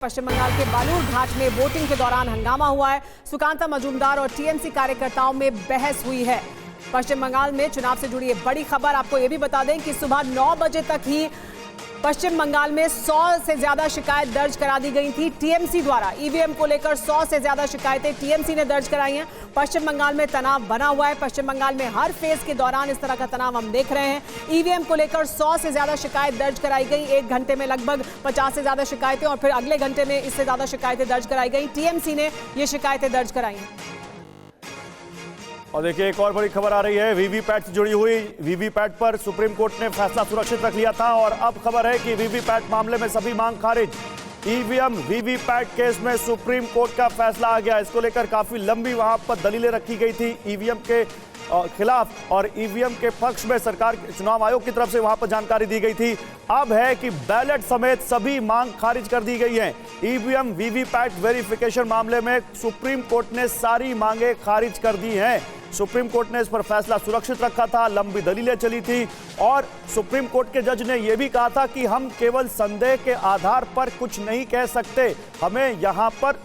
पश्चिम बंगाल के बालूर घाट में वोटिंग के दौरान हंगामा हुआ है। सुकांता मजूमदार और टीएमसी कार्यकर्ताओं में बहस हुई है। पश्चिम बंगाल में चुनाव से जुड़ी एक बड़ी खबर आपको यह भी बता दें कि सुबह 9 बजे तक ही पश्चिम बंगाल में 100 से ज्यादा शिकायत दर्ज करा दी गई थी टीएमसी द्वारा। ईवीएम को लेकर 100 से ज्यादा शिकायतें टीएमसी ने दर्ज कराई हैं। पश्चिम बंगाल में तनाव बना हुआ है। पश्चिम बंगाल में हर फेज के दौरान इस तरह का तनाव हम देख रहे हैं। ईवीएम को लेकर 100 से ज्यादा शिकायत दर्ज कराई गई। एक घंटे में लगभग 50 से ज्यादा शिकायतें और फिर अगले घंटे में इससे ज्यादा शिकायतें दर्ज कराई गई। टीएमसी ने ये शिकायतें दर्ज कराई हैं। और देखिए, एक और बड़ी खबर आ रही है वीवीपैट से जुड़ी हुई। वीवीपैट पर सुप्रीम कोर्ट ने फैसला सुरक्षित रख लिया था और अब खबर है कि वीवीपैट मामले में सभी मांग खारिज। ईवीएम वीवीपैट केस में सुप्रीम कोर्ट का फैसला आ गया। इसको लेकर काफी लंबी वहां पर दलीलें रखी गई थी ईवीएम के खिलाफ और ईवीएम के पक्ष में सरकार चुनाव आयोग की तरफ से वहां पर जानकारी दी गई थी। अब है कि बैलेट समेत सभी मांग खारिज कर दी गई हैं। ईवीएम वीवीपैट वेरिफिकेशन मामले में सुप्रीम कोर्ट ने सारी मांगे खारिज कर दी हैं। सुप्रीम कोर्ट ने इस पर फैसला सुरक्षित रखा था, लंबी दलीलें चली थी और सुप्रीम कोर्ट के जज ने यह भी कहा था कि हम केवल संदेह के आधार पर कुछ नहीं कह सकते, हमें यहां पर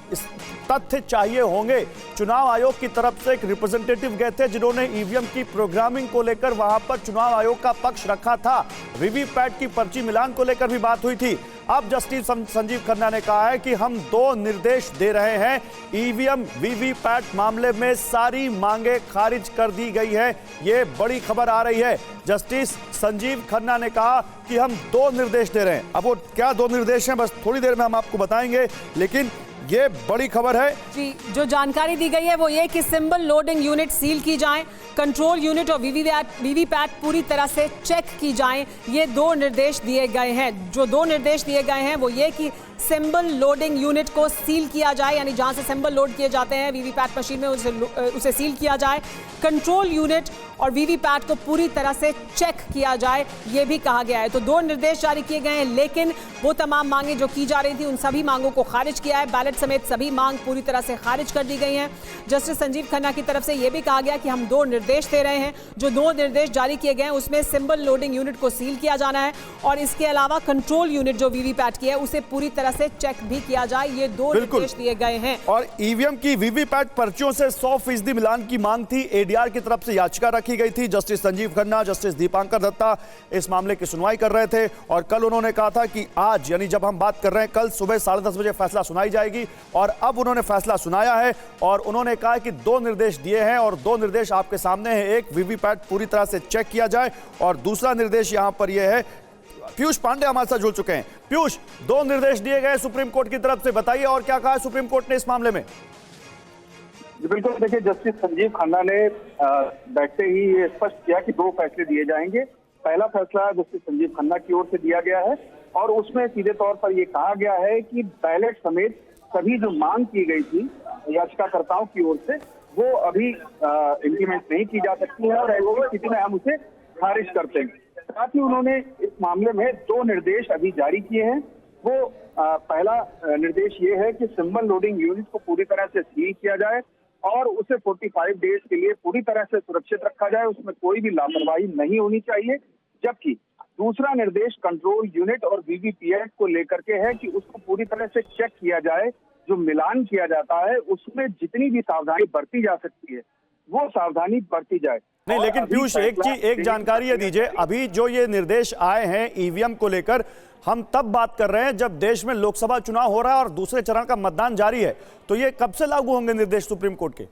तथ्य चाहिए होंगे। चुनाव आयोग की तरफ से एक रिप्रेजेंटेटिव गए थे जिन्होंने ईवीएम की प्रोग्रामिंग को लेकर वहां पर चुनाव आयोग का पक्ष रखा था। वीवीपैट की पर्ची मिलान को लेकर भी बात हुई थी। अब जस्टिस संजीव खन्ना ने कहा है कि हम 2 निर्देश दे रहे हैं। ईवीएम वीवीपैट मामले में सारी मांगे खारिज कर दी गई है। ये बड़ी खबर आ रही है। जस्टिस संजीव खन्ना ने कहा कि हम 2 निर्देश दे रहे हैं। अब वो क्या 2 निर्देश हैं, बस थोड़ी देर में हम आपको बताएंगे, लेकिन ये बड़ी खबर है जी। जो जानकारी दी गई है वो ये कि सिंबल लोडिंग यूनिट सील की जाएं, कंट्रोल यूनिट और वीवीपैट पूरी तरह से चेक की जाएं। ये 2 निर्देश दिए गए हैं। जो 2 निर्देश दिए गए हैं वो ये कि सिंबल लोडिंग यूनिट को सील किया जाए, यानी जहां से सिंबल लोड किए जाते हैं वीवीपैट मशीन में उसे सील किया जाए। कंट्रोल यूनिट और वीवीपैट को पूरी तरह से चेक किया जाए, ये भी कहा गया है। तो 2 निर्देश जारी किए गए हैं, लेकिन वो तमाम मांगे जो की जा रही थी उन सभी मांगों को खारिज किया है। बैलेट समेत सभी मांग पूरी तरह से खारिज कर दी गई हैं। जस्टिस संजीव खन्ना की तरफ से यह भी कहा गया कि हम 2 निर्देश दे रहे हैं। जो 2 निर्देश जारी किए गए हैं उसमें सिंबल लोडिंग यूनिट को सील किया जाना है और इसके अलावा कंट्रोल यूनिट जो वीवीपैट की है उसे पूरी तरह से चेक भी किया जाए। ये 2 निर्देश दिए गए हैं। और ईवीएम की वीवीपैट पर्चियों से 100% मिलान की मांग थी। एडीआर की तरफ से याचिका रखी गई थी। जस्टिस संजीव खन्ना, जस्टिस दीपांकर दत्ता इस मामले की सुनवाई कर रहे थे और कल उन्होंने कहा था कि आज, यानी जब हम बात कर रहे हैं, कल सुबह 10:30 बजे फैसला सुनाई जाएगी और अब उन्होंने फैसला सुनाया है और उन्होंने कहा कि 2 निर्देश दिए हैं और 2 निर्देश आपके सामने हैं। एक, वीवीपैट पूरी तरह से चेक किया जाए और दूसरा निर्देश यहां पर यह है। पीयूष पांडे हमारे साथ जुड़ चुके हैं। पीयूष, 2 निर्देश दिए गए सुप्रीम कोर्ट की तरफ से, बताइए और क्या कहा सुप्रीम कोर्ट ने इस मामले में? बिल्कुल, देखिए, जस्टिस संजीव खन्ना ने बैठते ही ये स्पष्ट किया कि 2 फैसले दिए जाएंगे। पहला फैसला जस्टिस संजीव खन्ना की ओर से दिया गया है और उसमें सीधे तौर पर यह कहा गया है कि बैलेट समेत सभी जो मांग की गई थी याचिकाकर्ताओं की ओर से वो अभी इम्प्लीमेंट नहीं की जा सकती है और ऐसी स्थिति में हम उसे खारिज करते हैं। साथ ही उन्होंने इस मामले में 2 निर्देश अभी जारी किए हैं। वो पहला निर्देश ये है कि सिंबल लोडिंग यूनिट को पूरी तरह से सील किया जाए और उसे 45 डेज के लिए पूरी तरह से सुरक्षित रखा जाए, उसमें कोई भी लापरवाही नहीं होनी चाहिए। जबकि दूसरा निर्देश कंट्रोल यूनिट और वीवीपैट को लेकर के है कि उसको पूरी तरह से चेक किया जाए। जो मिलान किया जाता है उसमें जितनी भी सावधानी बरती जा सकती है वो सावधानी बरती जाए। नहीं, लेकिन पीयूष, एक जानकारी ये दीजिए, अभी जो ये निर्देश आए हैं ईवीएम को लेकर, हम तब बात कर रहे हैं जब देश में लोकसभा चुनाव हो रहा है और दूसरे चरण का मतदान जारी है, तो ये कब से लागू होंगे निर्देश सुप्रीम कोर्ट के?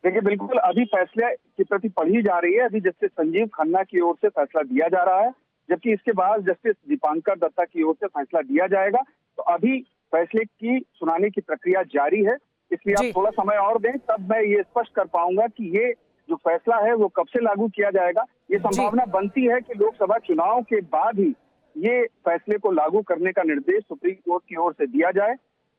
देखिए, बिल्कुल अभी फैसले की प्रति पढ़ी जा रही है। अभी जस्टिस संजीव खन्ना की ओर से फैसला दिया जा रहा है, जबकि इसके बाद जस्टिस दीपांकर दत्ता की ओर से फैसला दिया जाएगा। तो अभी फैसले की सुनाने की प्रक्रिया जारी है, इसलिए आप थोड़ा समय और दें, तब मैं ये स्पष्ट कर पाऊंगा कि ये जो फैसला है वो कब से लागू किया जाएगा। ये संभावना बनती है कि लोकसभा चुनाव के बाद ही ये फैसले को लागू करने का निर्देश सुप्रीम कोर्ट की ओर से दिया जाए।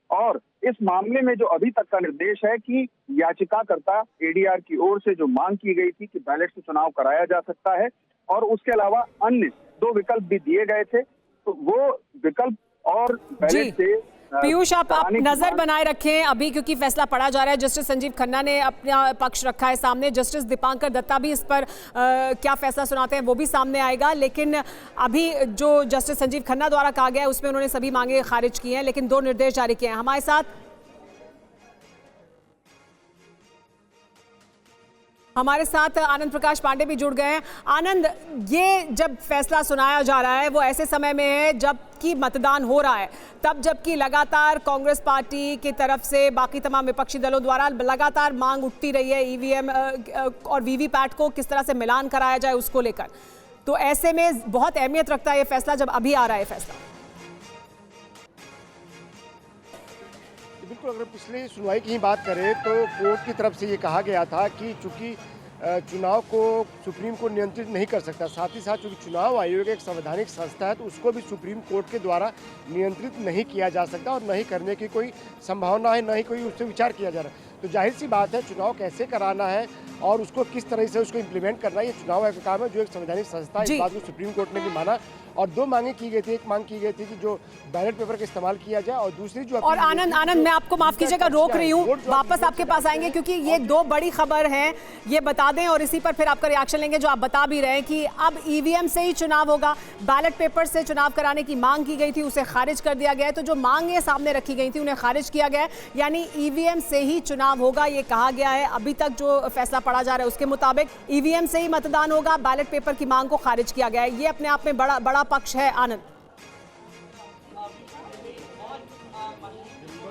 और इस मामले में जो अभी तक का निर्देश है कि याचिकाकर्ता एडीआर की ओर से जो मांग की गई थी कि बैलेट से चुनाव कराया जा सकता है और उसके अलावा अन्य 2 विकल्प भी दिए गए थे, तो वो विकल्प और बैलेट से पीयूष, आप कराने की नजर मांग- बनाए रखें अभी, क्योंकि फैसला पढ़ा जा रहा है। जस्टिस संजीव खन्ना ने अपना पक्ष रखा है सामने, जस्टिस दीपांकर दत्ता भी इस पर क्या फैसला सुनाते हैं वो भी सामने आएगा। लेकिन अभी जो जस्टिस संजीव खन्ना द्वारा कहा गया है उसमें उन्होंने सभी मांगे खारिज की हैं, लेकिन 2 निर्देश जारी किए हैं। हमारे साथ आनंद प्रकाश पांडे भी जुड़ गए हैं। आनंद, ये जब फैसला सुनाया जा रहा है वो ऐसे समय में है जबकि मतदान हो रहा है, तब जबकि लगातार कांग्रेस पार्टी की तरफ से बाकी तमाम विपक्षी दलों द्वारा लगातार मांग उठती रही है ईवीएम और वीवीपैट को किस तरह से मिलान कराया जाए उसको लेकर। तो ऐसे में बहुत अहमियत रखता है ये फैसला जब अभी आ रहा है फैसला। बिल्कुल, अगर पिछली सुनवाई की ही बात करें तो कोर्ट की तरफ से ये कहा गया था कि चूंकि चुनाव को सुप्रीम कोर्ट नियंत्रित नहीं कर सकता, साथ ही साथ चूंकि चुनाव आयोग एक संवैधानिक संस्था है तो उसको भी सुप्रीम कोर्ट के द्वारा नियंत्रित नहीं किया जा सकता और नहीं करने की कोई संभावना है, नहीं कोई उससे विचार किया जा रहा है। तो जाहिर सी बात है, चुनाव कैसे कराना है और उसको किस तरह से उसको इम्प्लीमेंट करना है, ये चुनाव आयोग का काम है, जो एक संवैधानिक संस्था है। इस बात को सुप्रीम कोर्ट ने भी माना और 2 मांगे की गई थी। एक मांग की गई थी कि जो बैलेट पेपर का इस्तेमाल किया जाए और दूसरी जो और आनंद मैं आपको माफ कीजिएगा, रोक रही हूँ, वापस आपके पास आएंगे क्योंकि ये 2 बड़ी खबर है, ये बता दें और इसी पर फिर आपका रिएक्शन लेंगे। जो आप बता भी रहे हैं कि अब ईवीएम से ही चुनाव होगा, बैलेट पेपर से चुनाव कराने की मांग की गई थी, उसे खारिज कर दिया गया है। तो जो मांगे सामने रखी गई थी उन्हें खारिज किया गया है, यानी ईवीएम से ही चुनाव होगा ये कहा गया है। अभी तक जो फैसला पढ़ा जा रहा है उसके मुताबिक ईवीएम से ही मतदान होगा, बैलेट पेपर की मांग को खारिज किया गया है। ये अपने आप में बड़ा पक्ष है। आनंद,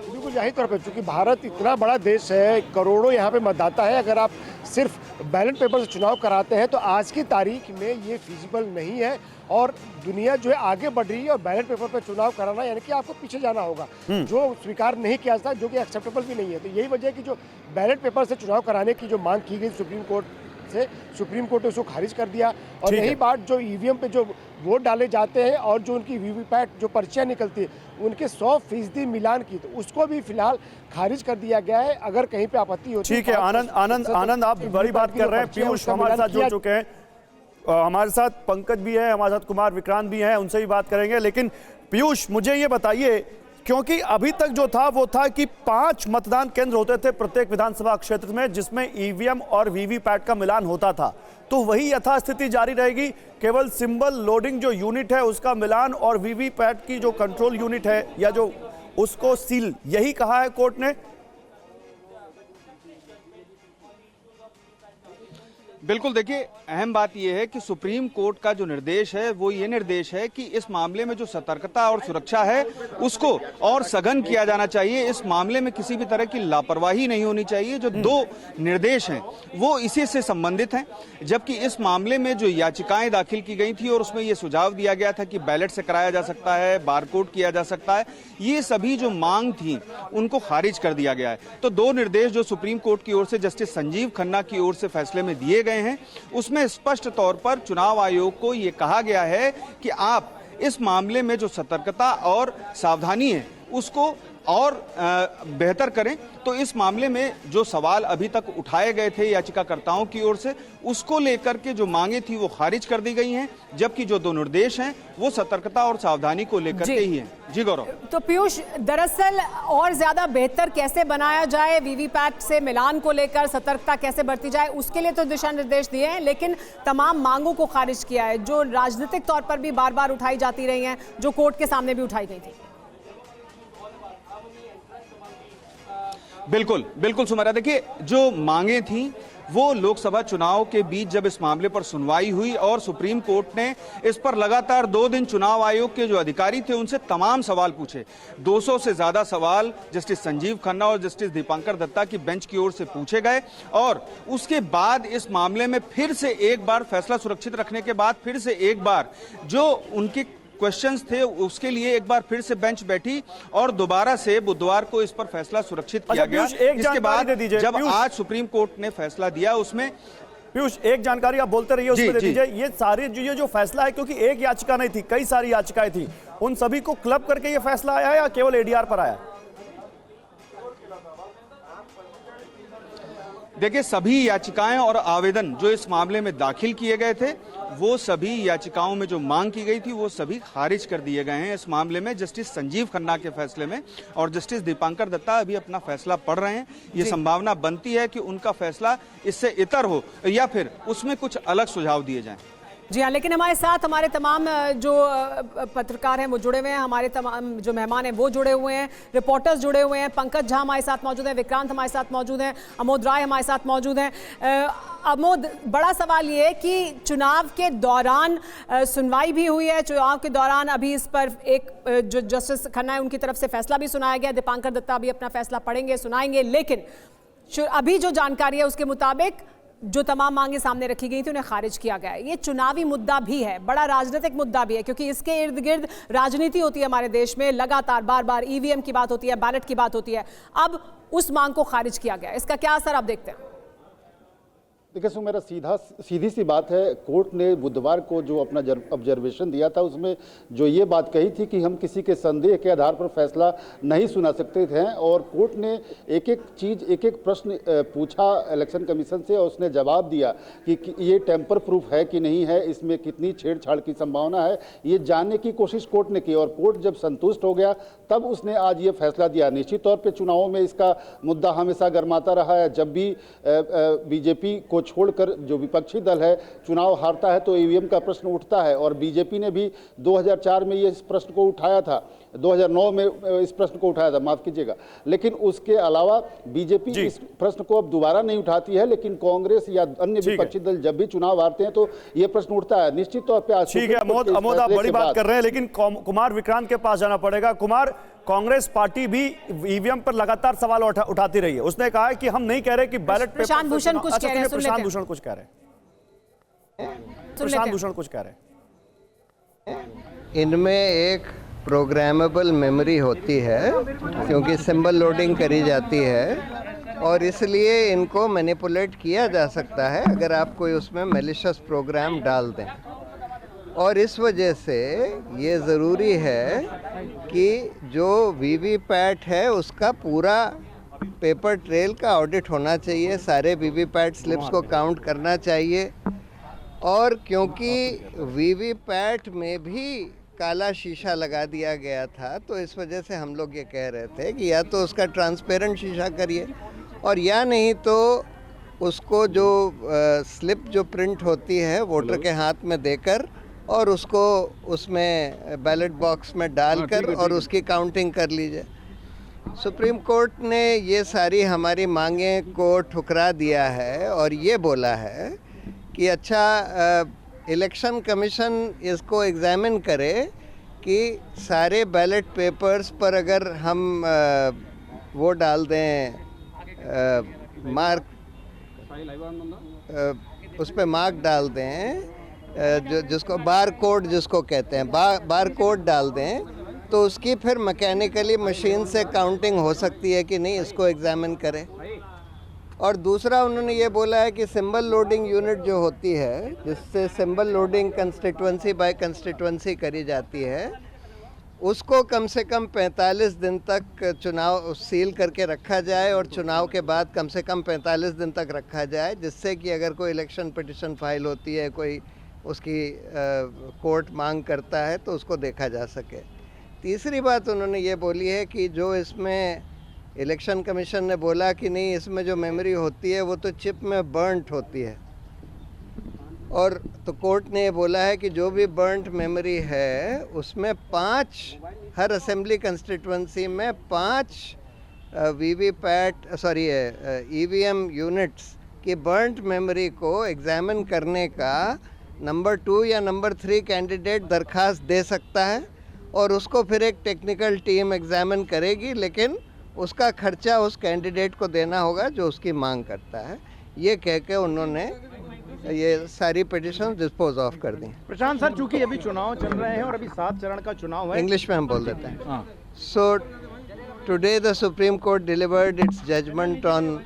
बिल्कुल जाहिर तौर पर चूंकि भारत इतना बड़ा देश है, करोड़ों यहाँ पे मतदाता है, अगर आप सिर्फ बैलेट पेपर से चुनाव कराते हैं तो आज की तारीख में ये फिजिबल नहीं है और दुनिया जो है आगे बढ़ रही है और बैलेट पेपर पर चुनाव कराना यानी कि आपको पीछे जाना होगा, जो स्वीकार नहीं किया जाता, जो कि एक्सेप्टेबल भी नहीं है। तो यही वजह है कि जो बैलेट पेपर से चुनाव कराने की जो मांग की गई सुप्रीम कोर्ट से, सुप्रीम कोर्ट ने उसको खारिज कर दिया। और यही बात जो ईवीएम पे जो वोट डाले जाते हैं और जो उनकी वीवीपैट जो पर्चियां निकलती है उनके 100% मिलान की, तो उसको भी फिलहाल खारिज कर दिया गया है। अगर कहीं पे आपत्ति होती है। ठीक है आनंद, आप बड़ी बात कर रहे हैं। पीयूष हमारे साथ जुड़ चुके हैं, हमारे साथ पंकज भी है, हमारे साथ कुमार विक्रांत भी हैं, उनसे भी बात करेंगे। लेकिन पीयूष, मुझे ये बताइए, क्योंकि अभी तक जो था वो था कि 5 मतदान केंद्र होते थे प्रत्येक विधानसभा क्षेत्र में जिसमें ईवीएम और वीवीपैट का मिलान होता था, तो वही यथास्थिति जारी रहेगी? केवल सिंबल लोडिंग जो यूनिट है उसका मिलान और वीवीपैट की जो कंट्रोल यूनिट है या जो उसको सील, यही कहा है कोर्ट ने? बिल्कुल, देखिए अहम बात यह है कि सुप्रीम कोर्ट का जो निर्देश है वो ये निर्देश है कि इस मामले में जो सतर्कता और सुरक्षा है उसको और सघन किया जाना चाहिए। इस मामले में किसी भी तरह की लापरवाही नहीं होनी चाहिए। जो 2 निर्देश हैं वो इसी से संबंधित हैं, जबकि इस मामले में जो याचिकाएं दाखिल की गई थी और उसमें ये सुझाव दिया गया था कि बैलेट से कराया जा सकता है, बारकोड किया जा सकता है, ये सभी जो मांग थी उनको खारिज कर दिया गया है। तो 2 निर्देश जो सुप्रीम कोर्ट की ओर से जस्टिस संजीव खन्ना की ओर से फैसले में दिए गए हैं उसमें स्पष्ट तौर पर चुनाव आयोग को यह कहा गया है कि आप इस मामले में जो सतर्कता और सावधानी है उसको और बेहतर करें। तो इस मामले में जो सवाल अभी तक उठाए गए थे याचिकाकर्ताओं की ओर से उसको लेकर के जो मांगे थी वो खारिज कर दी गई हैं, जबकि जो 2 निर्देश हैं वो सतर्कता और सावधानी को लेकर के ही हैं। जी गौरव। तो पीयूष, दरअसल और ज्यादा बेहतर कैसे बनाया जाए, वीवीपैट से मिलान को लेकर सतर्कता कैसे बरती जाए, उसके लिए तो दिशा निर्देश दिए हैं, लेकिन तमाम मांगों को खारिज किया है जो राजनीतिक तौर पर भी बार बार उठाई जाती रही हैं, जो कोर्ट के सामने भी उठाई गई थी। बिल्कुल सुमेरा, देखिए जो मांगे थी वो लोकसभा चुनाव के बीच जब इस मामले पर सुनवाई हुई और सुप्रीम कोर्ट ने इस पर लगातार 2 दिन चुनाव आयोग के जो अधिकारी थे उनसे तमाम सवाल पूछे। 200 से ज्यादा सवाल जस्टिस संजीव खन्ना और जस्टिस दीपांकर दत्ता की बेंच की ओर से पूछे गए और उसके बाद इस मामले में फिर से एक बार फैसला सुरक्षित रखने के बाद फिर से एक बार जो उनके क्वेश्चंस थे उसके लिए एक बार फिर से बेंच बैठी और दोबारा से बुधवार को इस पर फैसला सुरक्षित किया गया। इसके बाद जब आज सुप्रीम कोर्ट ने फैसला दिया उसमें पीयूष एक जानकारी आप बोलते रहिए, उसमें दे दीजिए। ये सारे जो फैसला है, क्योंकि एक याचिका नहीं थी, कई सारी याचिकाएं थी, उन सभी को क्लब करके ये फैसला आया है या केवल एडीआर पर आया? देखिए सभी याचिकाएं और आवेदन जो इस मामले में दाखिल किए गए थे वो सभी याचिकाओं में जो मांग की गई थी वो सभी खारिज कर दिए गए हैं इस मामले में जस्टिस संजीव खन्ना के फैसले में। और जस्टिस दीपांकर दत्ता अभी अपना फैसला पढ़ रहे हैं। ये संभावना बनती है कि उनका फैसला इससे इतर हो या फिर उसमें कुछ अलग सुझाव दिए जाएं। जी हाँ, लेकिन हमारे साथ हमारे तमाम जो पत्रकार हैं वो जुड़े हुए हैं, हमारे तमाम जो मेहमान हैं वो जुड़े हुए हैं, रिपोर्टर्स जुड़े हुए हैं। पंकज झा हमारे साथ मौजूद हैं, विक्रांत हमारे साथ मौजूद हैं, अमोद राय हमारे साथ मौजूद हैं। अमोद, बड़ा सवाल ये है कि चुनाव के दौरान सुनवाई भी हुई है, चुनाव के दौरान अभी इस पर एक जो जस्टिस खन्ना है उनकी तरफ से फैसला भी सुनाया गया, दीपांकर दत्ता भी अपना फैसला पढ़ेंगे, सुनाएंगे। लेकिन अभी जो जानकारी है उसके मुताबिक जो तमाम मांगे सामने रखी गई थी उन्हें खारिज किया गया है। ये चुनावी मुद्दा भी है, बड़ा राजनीतिक मुद्दा भी है, क्योंकि इसके इर्द गिर्द राजनीति होती है हमारे देश में, लगातार बार बार ईवीएम की बात होती है, बैलेट की बात होती है। अब उस मांग को खारिज किया गया, इसका क्या असर आप देखते हैं? देखिए सो मेरा सीधी सी बात है, कोर्ट ने बुधवार को जो अपना ऑब्जर्वेशन दिया था उसमें जो ये बात कही थी कि हम किसी के संदेह के आधार पर फैसला नहीं सुना सकते थे। और कोर्ट ने एक एक प्रश्न पूछा इलेक्शन कमीशन से और उसने जवाब दिया कि ये टेम्पर प्रूफ है कि नहीं है, इसमें कितनी छेड़छाड़ की संभावना है, ये जानने की कोशिश कोर्ट ने की। और कोर्ट जब संतुष्ट हो गया तब उसने आज ये फैसला दिया। निश्चित तौर पर चुनावों में इसका मुद्दा हमेशा गर्माता रहा है। जब भी बीजेपी को छोड़कर जो विपक्षी दल है चुनाव हारता है तो ईवीएम का प्रश्न उठता है। और बीजेपी ने भी 2004 में ये इस प्रश्न को उठाया था, 2009 में इस प्रश्न को उठाया था, माफ कीजिएगा। लेकिन उसके अलावा बीजेपी इस प्रश्न को अब दोबारा नहीं उठाती है, लेकिन कांग्रेस या अन्य विपक्षी दल जब भी चुनाव हारते हैं तो ये प्रश्न उठता है। निश्चित तौर पर ठीक है अमोद, आप बड़ी बात कर रहे हैं, लेकिन कुमार विक्रांत के पास जाना पड़ेगा। कुमार, कांग्रेस पार्टी भी ईवीएम पर लगातार सवाल उठाती रही है। उसने कहा है कि हम नहीं कह रहे कि बैलेट पेपर प्रशांत भूषण कुछ कह रहे हैं, प्रशांत भूषण कुछ कह रहे हैं। इनमें एक प्रोग्रामेबल मेमोरी होती है क्योंकि सिंबल लोडिंग करी जाती है और इसलिए इनको मैनिपुलेट किया जा सकता है अगर आप कोई उसमें मैलिशियस प्रोग्राम डाल दें। और इस वजह से ये ज़रूरी है कि जो वीवीपैट है उसका पूरा पेपर ट्रेल का ऑडिट होना चाहिए, सारे वीवीपैट स्लिप्स को काउंट करना चाहिए। और क्योंकि वीवीपैट में भी काला शीशा लगा दिया गया था तो इस वजह से हम लोग ये कह रहे थे कि या तो उसका ट्रांसपेरेंट शीशा करिए और या नहीं तो उसको जो स्लिप जो प्रिंट होती है वोटर के हाथ में देकर और उसको उसमें बैलेट बॉक्स में डालकर और उसकी काउंटिंग कर लीजिए। सुप्रीम कोर्ट ने ये सारी हमारी मांगें को ठुकरा दिया है और ये बोला है कि अच्छा इलेक्शन कमीशन इसको एग्जामिन करे कि सारे बैलेट पेपर्स पर अगर हम वो डाल दें मार्क, उस पर मार्क डाल दें जिसको बार कोड जिसको कहते हैं, बार कोड डाल दें तो उसकी फिर मैकेनिकली मशीन से काउंटिंग हो सकती है कि नहीं, इसको एग्जामिन करें। और दूसरा उन्होंने ये बोला है कि सिंबल लोडिंग यूनिट जो होती है जिससे symbol loading constituency by constituency करी जाती है उसको कम से कम 45 दिन तक चुनाव सील करके रखा जाए और चुनाव के बाद कम से कम 45 दिन तक रखा जाए, जिससे कि अगर कोई इलेक्शन पिटिशन फाइल होती है, कोई उसकी कोर्ट मांग करता है तो उसको देखा जा सके। तीसरी बात उन्होंने ये बोली है कि जो इसमें इलेक्शन कमीशन ने बोला कि नहीं इसमें जो मेमोरी होती है वो तो चिप में बर्न्ट होती है, और तो कोर्ट ने ये बोला है कि जो भी बर्न्ट मेमोरी है उसमें 5 हर असेंबली कंस्टिट्यूंसी में 5 ईवीएम यूनिट्स की बर्न्ट मेमोरी को एग्जामिन करने का नंबर 2 या नंबर 3 कैंडिडेट दरख्वास्त दे सकता है और उसको फिर एक टेक्निकल टीम एग्जामिन करेगी, लेकिन उसका खर्चा उस कैंडिडेट को देना होगा जो उसकी मांग करता है। ये कह के उन्होंने ये सारी पिटिशन डिस्पोज ऑफ कर दी। प्रशांत सर, चूंकि अभी चुनाव चल रहे हैं और अभी 7 चरण का चुनाव है, इंग्लिश में हम बोल देते हैं। So today the supreme court delivered its judgment on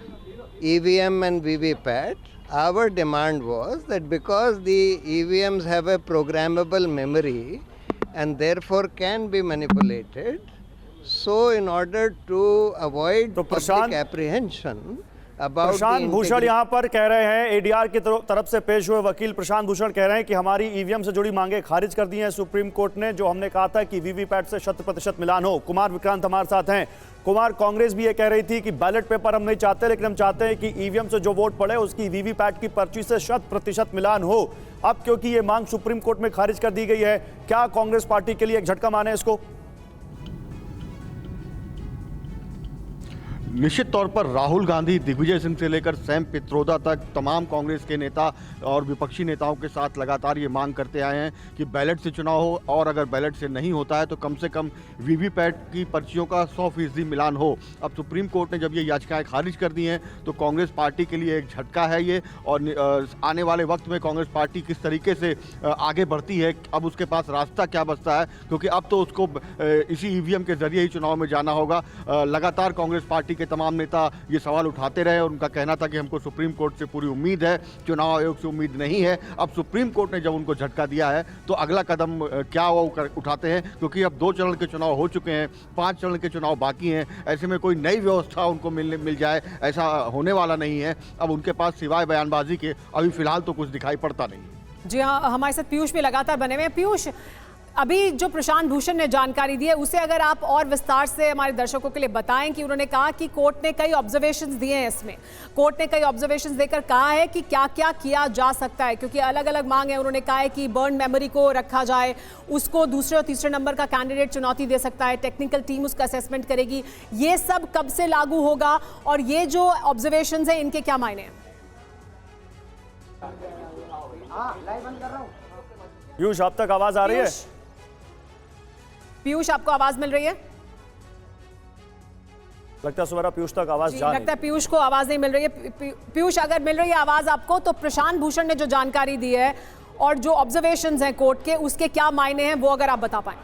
EVM and VVPAT. Our demand was that because the EVMs have a programmable memory and therefore can be manipulated, so in order to avoid public apprehension, about Prashant Bhushan यहाँ पर कह रहे हैं, ADR की तरफ से पेश हुए वकील प्रशांत भूषण कह रहे हैं कि हमारी ईवीएम से जुड़ी मांगे खारिज कर दी हैं सुप्रीम कोर्ट ने। जो हमने कहा था कि वीवीपैट से 100% मिलान हो। कुमार विक्रांत हमारे साथ हैं। कुमार, कांग्रेस भी ये कह रही थी कि बैलेट पेपर हम नहीं चाहते, लेकिन हम चाहते हैं कि ईवीएम से जो वोट पड़े उसकी वीवीपैट की पर्ची से 100% मिलान हो। अब क्योंकि ये मांग सुप्रीम कोर्ट में खारिज कर दी गई है, क्या कांग्रेस पार्टी के लिए एक झटका माने इसको? निश्चित तौर पर राहुल गांधी, दिग्विजय सिंह से लेकर सैम पित्रोदा तक तमाम कांग्रेस के नेता और विपक्षी नेताओं के साथ लगातार ये मांग करते आए हैं कि बैलेट से चुनाव हो, और अगर बैलेट से नहीं होता है तो कम से कम वीवीपैट की पर्चियों का 100% मिलान हो। अब सुप्रीम कोर्ट ने जब ये याचिकाएं खारिज कर दी हैं तो कांग्रेस पार्टी के लिए एक झटका है ये, और आने वाले वक्त में कांग्रेस पार्टी किस तरीके से आगे बढ़ती है, अब उसके पास रास्ता क्या बचता है, क्योंकि अब तो उसको इसी ईवीएम के जरिए ही चुनाव में जाना होगा। लगातार कांग्रेस पार्टी के तमाम नेता ये सवाल उठाते रहे और उनका कहना था कि हमको सुप्रीम कोर्ट से पूरी उम्मीद है, चुनाव आयोग से उम्मीद नहीं है। अब सुप्रीम कोर्ट ने जब उनको झटका दिया है तो अगला कदम क्या वो उठाते हैं, क्योंकि अब 2 चरण के चुनाव हो चुके हैं, 5 चरण के चुनाव बाकी हैं। ऐसे में कोई नई व्यवस्था उनको मिल जाए ऐसा होने वाला नहीं है। अब उनके पास सिवाय बयानबाजी के अभी फिलहाल तो कुछ दिखाई पड़ता नहीं। जी हाँ, हमारे साथ पीयूष भी लगातार बने हुए हैं। पीयूष, अभी जो प्रशांत भूषण ने जानकारी दी है उसे अगर आप और विस्तार से हमारे दर्शकों के लिए बताएं कि उन्होंने कहा कि कोर्ट ने कई ऑब्जर्वेशंस दिए हैं। इसमें कोर्ट ने कई ऑब्जर्वेशंस देकर कहा है कि क्या क्या किया जा सकता है, क्योंकि अलग अलग मांग है। उन्होंने कहा है कि बर्न मेमोरी को रखा जाए, उसको दूसरे और तीसरे नंबर का कैंडिडेट चुनौती दे सकता है, टेक्निकल टीम उसका असेसमेंट करेगी। ये सब कब से लागू होगा और ये जो ऑब्जर्वेशंस है इनके क्या मायने हैं? पीयूष, आप तक आवाज आ रही है? पीयूष, आपको आवाज मिल रही है? लगता है सुमेरा पीयूष तक आवाज जा लगता है पीयूष को आवाज नहीं मिल रही है। पीयूष, अगर मिल रही है आवाज आपको तो प्रशांत भूषण ने जो जानकारी दी है और जो ऑब्जर्वेशंस हैं कोर्ट के, उसके क्या मायने हैं वो अगर आप बता पाएं।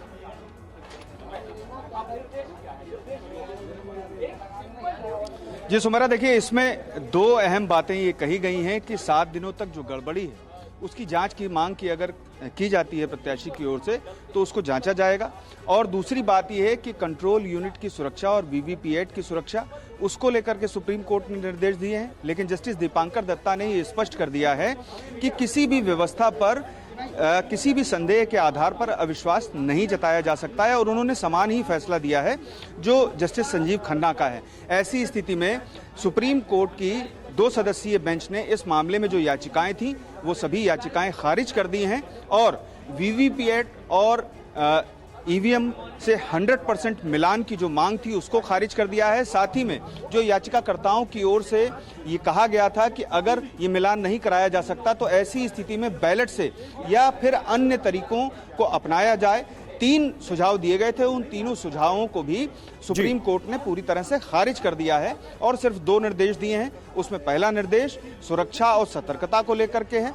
जी सुमेरा, देखिए इसमें 2 अहम बातें ये कही गई हैं कि 7 दिनों तक जो गड़बड़ी है उसकी जांच की मांग की अगर की जाती है प्रत्याशी की ओर से तो उसको जांचा जाएगा। और दूसरी बात यह है कि कंट्रोल यूनिट की सुरक्षा और वीवीपैट की सुरक्षा उसको लेकर के सुप्रीम कोर्ट ने निर्देश दिए हैं। लेकिन जस्टिस दीपांकर दत्ता ने ये स्पष्ट कर दिया है कि किसी भी व्यवस्था पर किसी भी संदेह के आधार पर अविश्वास नहीं जताया जा सकता है, और उन्होंने समान ही फैसला दिया है जो जस्टिस संजीव खन्ना का है। ऐसी स्थिति में सुप्रीम कोर्ट की 2 सदस्यीय बेंच ने इस मामले में जो याचिकाएं थी वो सभी याचिकाएं खारिज कर दी हैं और वीवीपैट और ईवीएम से 100% मिलान की जो मांग थी उसको खारिज कर दिया है। साथ ही में जो याचिकाकर्ताओं की ओर से ये कहा गया था कि अगर ये मिलान नहीं कराया जा सकता तो ऐसी स्थिति में बैलेट से या फिर अन्य तरीकों को अपनाया जाए। 3 सुझाव दिए गए थे, उन तीनों सुझावों को भी सुप्रीम कोर्ट ने पूरी तरह से खारिज कर दिया है और सिर्फ 2 निर्देश दिए हैं। उसमें पहला निर्देश सुरक्षा और सतर्कता को लेकर के है।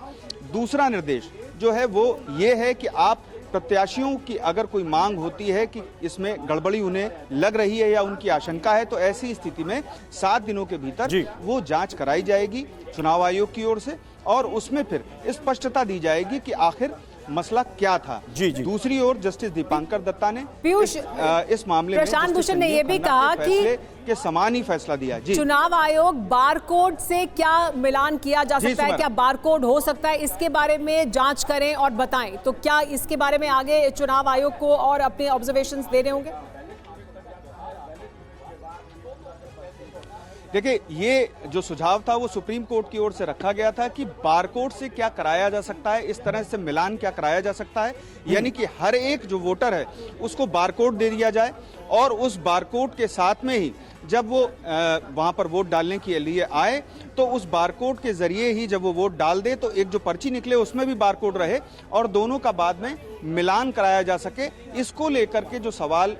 दूसरा निर्देश जो है वो ये है कि आप प्रत्याशियों की अगर कोई मांग होती है कि इसमें गड़बड़ी उन्हें लग रही है या उनकी आशंका है तो ऐसी स्थिति में 7 दिनों के भीतर वो जांच कराई जाएगी चुनाव आयोग की ओर से, और उसमें फिर स्पष्टता दी जाएगी कि आखिर मसला क्या था। दूसरी ओर जस्टिस दीपांकर दत्ता ने पीयूष इस मामले में प्रशांत भूषण ने यह भी कहा कि समान ही फैसला दिया। जी, चुनाव आयोग बारकोड से क्या मिलान किया जा सकता है, क्या बारकोड हो सकता है, इसके बारे में जांच करें और बताएं। तो क्या इसके बारे में आगे चुनाव आयोग को और अपने ऑब्जर्वेशंस दे रहे होंगे? देखिए, ये जो सुझाव था वो सुप्रीम कोर्ट की ओर से रखा गया था कि बारकोड से क्या कराया जा सकता है, इस तरह से मिलान क्या कराया जा सकता है, यानी कि हर एक जो वोटर है उसको बारकोड दे दिया जाए और उस बारकोड के साथ में ही जब वो वहां पर वोट डालने के लिए आए तो उस बारकोड के जरिए ही जब वो वोट डाल दे तो एक जो पर्ची निकले उसमें भी बारकोड रहे और दोनों का बाद में मिलान कराया जा सके। इसको लेकर के जो सवाल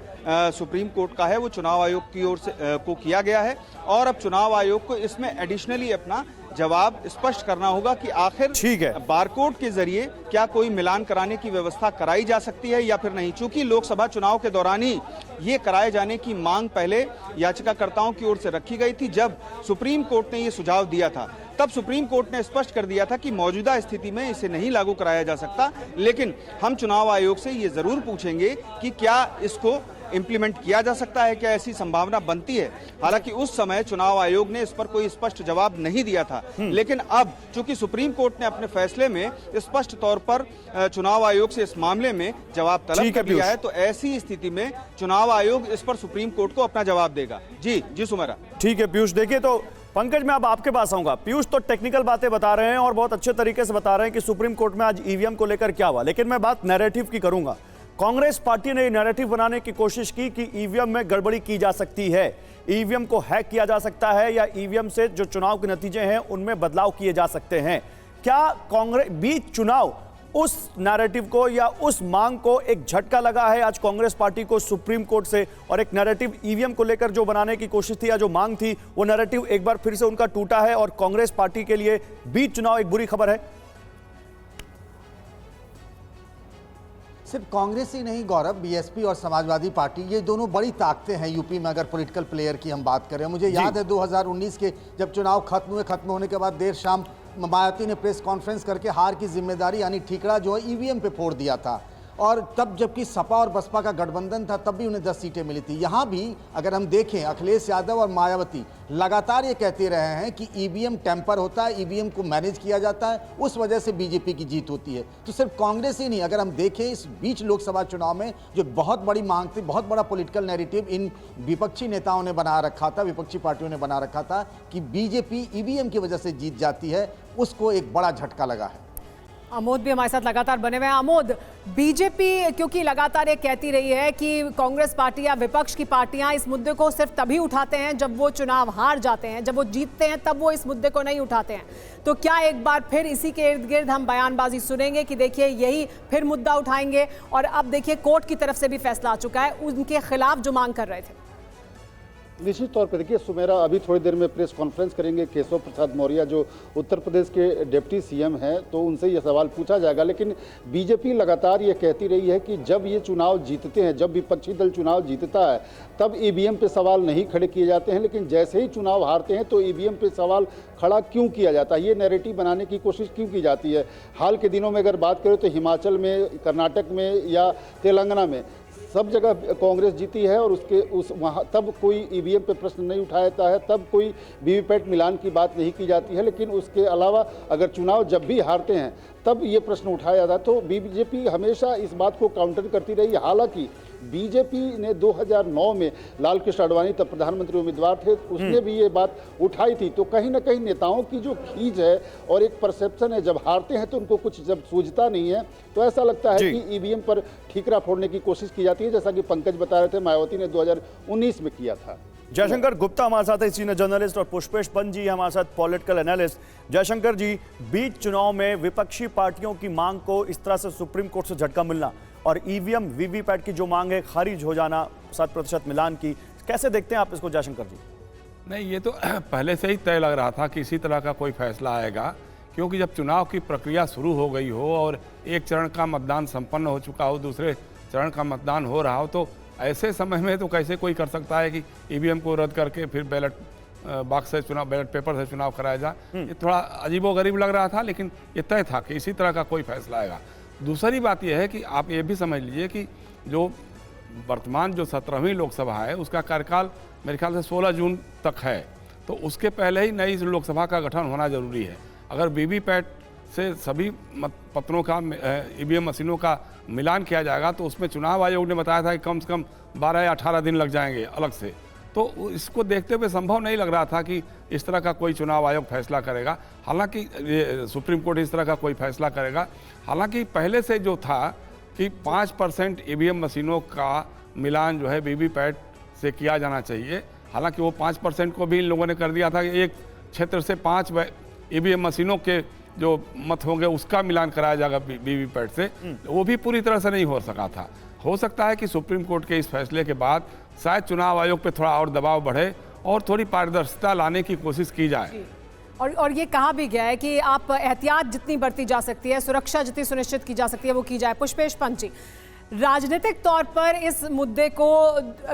सुप्रीम कोर्ट का है वो चुनाव आयोग की ओर से को किया गया है और अब चुनाव आयोग को इसमें एडिशनली अपना जवाब स्पष्ट करना होगा कि आखिर बारकोड के जरिए क्या कोई मिलान कराने की व्यवस्था कराई जा सकती है या फिर नहीं। चूंकि लोकसभा चुनाव के दौरान ही ये कराए जाने की मांग पहले याचिकाकर्ताओं की ओर से रखी गई थी, जब सुप्रीम कोर्ट ने ये सुझाव दिया था तब सुप्रीम कोर्ट ने स्पष्ट कर दिया था कि मौजूदा स्थिति में इसे नहीं लागू कराया जा सकता, लेकिन हम चुनाव आयोग से ये जरूर पूछेंगे कि क्या इसको इंप्लीमेंट किया जा सकता है, क्या ऐसी संभावना बनती है? हालांकि उस समय चुनाव आयोग ने इस पर कोई स्पष्ट जवाब नहीं दिया था, लेकिन अब चूंकि सुप्रीम कोर्ट ने अपने फैसले में स्पष्ट तौर पर चुनाव आयोग से इस मामले में जवाब तलब कर लिया है, तो ऐसी स्थिति में चुनाव आयोग इस पर सुप्रीम कोर्ट को अपना जवाब देगा। जी सुमेरा। ठीक है पीयूष, देखिए तो पंकज मैं अब आपके पास आऊंगा। पीयूष तो टेक्निकल बातें बता रहे हैं और बहुत अच्छे तरीके से बता रहे हैं कि सुप्रीम कोर्ट में आज ईवीएम को लेकर क्या हुआ, लेकिन मैं बात नैरेटिव की करूंगा। कांग्रेस पार्टी ने नैरेटिव बनाने की कोशिश की कि ईवीएम में गड़बड़ी की जा सकती है, ईवीएम को हैक किया जा सकता है या ईवीएम से जो चुनाव के नतीजे हैं उनमें बदलाव किए जा सकते हैं। क्या कांग्रेस बीच चुनाव उस नैरेटिव को या उस मांग को एक झटका लगा है आज कांग्रेस पार्टी को सुप्रीम कोर्ट से, और एक नैरेटिव ईवीएम को लेकर जो बनाने की कोशिश थी या जो मांग थी वो नैरेटिव एक बार फिर से उनका टूटा है और कांग्रेस पार्टी के लिए बीच चुनाव एक बुरी खबर है? सिर्फ कांग्रेस ही नहीं गौरव, बीएसपी और समाजवादी पार्टी ये दोनों बड़ी ताकतें हैं यूपी में। अगर पॉलिटिकल प्लेयर की हम बात करें, मुझे याद है 2019 के जब चुनाव खत्म होने के बाद देर शाम मायावती ने प्रेस कॉन्फ्रेंस करके हार की जिम्मेदारी यानी ठीकरा जो है ईवीएम पे फोड़ दिया था, और तब जबकि सपा और बसपा का गठबंधन था तब भी उन्हें 10 सीटें मिली थी। यहाँ भी अगर हम देखें अखिलेश यादव और मायावती लगातार ये कहते रहे हैं कि ईवीएम टेम्पर होता है, ईवीएम को मैनेज किया जाता है, उस वजह से बीजेपी की जीत होती है। तो सिर्फ कांग्रेस ही नहीं, अगर हम देखें इस बीच लोकसभा चुनाव में जो बहुत बड़ी मांग थी, बहुत बड़ा पॉलिटिकल नैरेटिव इन विपक्षी नेताओं ने बना रखा था, विपक्षी पार्टियों ने बना रखा था कि बीजेपी ईवीएम की वजह से जीत जाती है, उसको एक बड़ा झटका लगा है। अमोद भी हमारे साथ लगातार बने हुए हैं। अमोद, बीजेपी क्योंकि लगातार ये कहती रही है कि कांग्रेस पार्टी या विपक्ष की पार्टियां इस मुद्दे को सिर्फ तभी उठाते हैं जब वो चुनाव हार जाते हैं, जब वो जीतते हैं तब वो इस मुद्दे को नहीं उठाते हैं, तो क्या एक बार फिर इसी के इर्द गिर्द हम बयानबाजी सुनेंगे कि देखिए यही फिर मुद्दा उठाएंगे? और अब देखिए कोर्ट की तरफ से भी फैसला आ चुका है उनके खिलाफ जो मांग कर रहे थे। निश्चित तौर पर देखिए सुमेरा, अभी थोड़ी देर में प्रेस कॉन्फ्रेंस करेंगे केशव प्रसाद मौर्य जो उत्तर प्रदेश के डिप्टी सीएम हैं, तो उनसे ये सवाल पूछा जाएगा। लेकिन बीजेपी लगातार ये कहती रही है कि जब ये चुनाव जीतते हैं, जब विपक्षी दल चुनाव जीतता है तब ईवीएम पे सवाल नहीं खड़े किए जाते हैं, लेकिन जैसे ही चुनाव हारते हैं तो ईवीएम पे सवाल खड़ा क्यों किया जाता है, ये नैरेटिव बनाने की कोशिश क्यों की जाती है। हाल के दिनों में अगर बात करें तो हिमाचल में, कर्नाटक में या तेलंगाना में सब जगह कांग्रेस जीती है और वहाँ तब कोई ईवीएम पे प्रश्न नहीं उठाया जाता है, तब कोई वीवीपैट मिलान की बात नहीं की जाती है। लेकिन उसके अलावा अगर चुनाव जब भी हारते हैं तब ये प्रश्न उठाया जाता है। तो बीजेपी हमेशा इस बात को काउंटर करती रही। हालांकि बीजेपी ने 2009 में लाल कृष्ण आडवाणी तब प्रधानमंत्री उम्मीदवार थे, उसने भी ये बात उठाई थी। तो कहीं ना कहीं नेताओं की जो खींच है और एक परसेप्शन है, जब हारते हैं तो उनको कुछ जब सूझता नहीं है तो ऐसा लगता है कि ईवीएम पर ठीकरा फोड़ने की कोशिश की जाती है, जैसा कि पंकज बता रहे थे मायावती ने 2019 में किया था। जयशंकर गुप्ता हमारे साथ है, सीनियर जर्नलिस्ट, और पुष्पेश पंत जी हमारे साथ पॉलिटिकल एनालिस्ट। जयशंकर जी, बीच चुनाव में विपक्षी पार्टियों की मांग को इस तरह से सुप्रीम कोर्ट से झटका मिलना और ईवीएम वीवीपैट की जो मांग है खारिज हो जाना 7% मिलान की, कैसे देखते हैं आप इसको जयशंकर जी? नहीं, ये तो पहले से ही तय लग रहा था कि इसी तरह का कोई फैसला आएगा, क्योंकि जब चुनाव की प्रक्रिया शुरू हो गई हो और एक चरण का मतदान संपन्न हो चुका हो, दूसरे चरण का मतदान हो रहा हो, तो ऐसे समय में तो कैसे कोई कर सकता है कि ईवीएम को रद्द करके फिर बैलेट बॉक्स से चुनाव, बैलेट पेपर से चुनाव कराया जाए। ये थोड़ा अजीबोगरीब लग रहा था, लेकिन ये तय था कि इसी तरह का कोई फैसला आएगा। दूसरी बात यह है कि आप ये भी समझ लीजिए कि जो वर्तमान जो 17वीं लोकसभा है उसका कार्यकाल मेरे ख्याल से 16 जून तक है, तो उसके पहले ही नई लोकसभा का गठन होना जरूरी है। अगर वीवीपैट से सभी पत्रों का, ईवीएम मशीनों का मिलान किया जाएगा तो उसमें चुनाव आयोग ने बताया था कि कम से कम 12 या 18 दिन लग जाएंगे अलग से। तो इसको देखते हुए संभव नहीं लग रहा था कि इस तरह का कोई चुनाव आयोग फैसला करेगा। हालांकि सुप्रीम कोर्ट इस तरह का कोई फैसला करेगा। हालांकि पहले से जो था कि 5% ईवीएम मशीनों का मिलान जो है वीवीपैट से किया जाना चाहिए, हालांकि वो 5% को भी इन लोगों ने कर दिया था कि एक क्षेत्र से 5 ईवीएम मशीनों के जो मत होंगे उसका मिलान कराया जाएगा वीवीपैट से, वो भी पूरी तरह से नहीं हो सका था। हो सकता है कि सुप्रीम कोर्ट के इस फैसले के बाद शायद चुनाव आयोग पे थोड़ा और दबाव बढ़े और थोड़ी पारदर्शिता लाने की कोशिश की जाए। और ये कहा भी गया है कि आप एहतियात जितनी बरती जा सकती है, सुरक्षा जितनी सुनिश्चित की जा सकती है वो की जाए। पुष्पेश पंत जी, राजनीतिक तौर पर इस मुद्दे को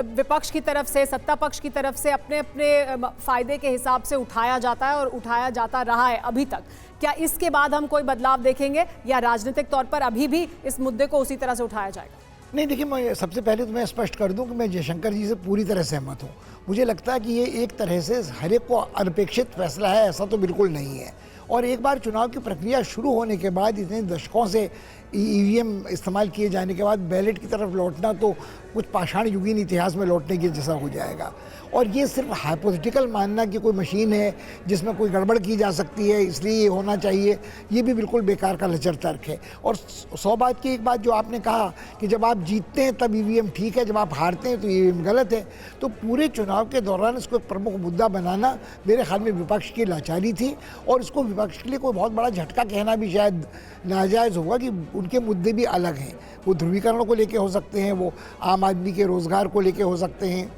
विपक्ष की तरफ से, सत्ता पक्ष की तरफ से अपने अपने फायदे के हिसाब से उठाया जाता है और उठाया जाता रहा है अभी तक। क्या इसके बाद हम कोई बदलाव देखेंगे या राजनीतिक तौर पर अभी भी इस मुद्दे को उसी तरह से उठाया जाएगा? नहीं, देखिए, मैं सबसे पहले तो मैं स्पष्ट कर दूं कि मैं जयशंकर जी से पूरी तरह सहमत हूं। मुझे लगता है कि ये एक तरह से हर एक को अनपेक्षित फैसला है, ऐसा तो बिल्कुल नहीं है। और एक बार चुनाव की प्रक्रिया शुरू होने के बाद इतने दशकों से ईवीएम इस्तेमाल किए जाने के बाद बैलेट की तरफ लौटना तो कुछ पाषाण युगीन इतिहास में लौटने के जैसा हो जाएगा। और ये सिर्फ हाइपोथेटिकल मानना कि कोई मशीन है जिसमें कोई गड़बड़ की जा सकती है इसलिए ये होना चाहिए, ये भी बिल्कुल बेकार का लचर तर्क है। और 100 बात की एक बात जो आपने कहा कि जब आप जीतते हैं तब ईवीएम ठीक है, जब आप हारते हैं तो ईवीएम गलत है, तो पूरे चुनाव के दौरान इसको एक प्रमुख मुद्दा बनाना मेरे ख्याल में विपक्ष की लाचारी थी। और इसको विपक्ष के लिए कोई बहुत बड़ा झटका कहना भी शायद नाजायज़ होगा कि उनके मुद्दे भी अलग हैं। वो ध्रुवीकरणों को लेके हो सकते हैं, वो आम आदमी के रोज़गार को लेके हो सकते हैं,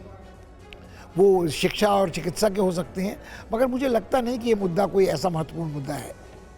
वो शिक्षा और चिकित्सा के हो सकते हैं, मगर मुझे लगता नहीं कि ये मुद्दा कोई ऐसा महत्वपूर्ण मुद्दा है।